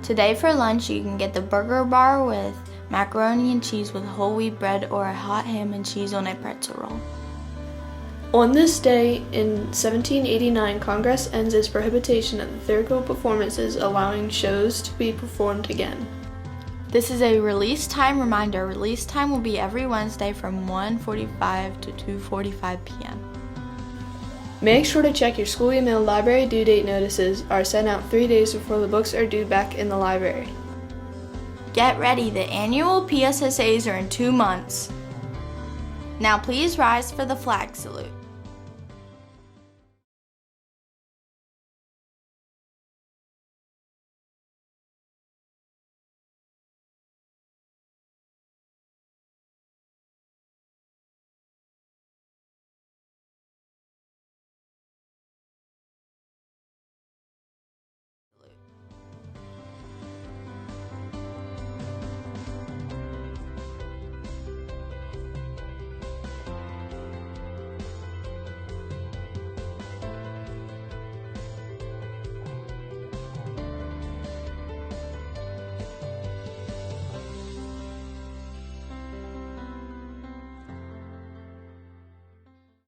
Today for lunch, you can get the burger bar with macaroni and cheese with whole wheat bread or a hot ham and cheese on a pretzel roll. On this day in 1789, Congress ends its prohibition of theatrical performances, allowing shows to be performed again. This is a release time reminder. Release time will be every Wednesday from 1:45 to 2:45 p.m. Make sure to check your school email. Library due date notices are sent out 3 days before the books are due back in the library. Get ready, the annual PSSAs are in 2 months. Now please rise for the flag salute.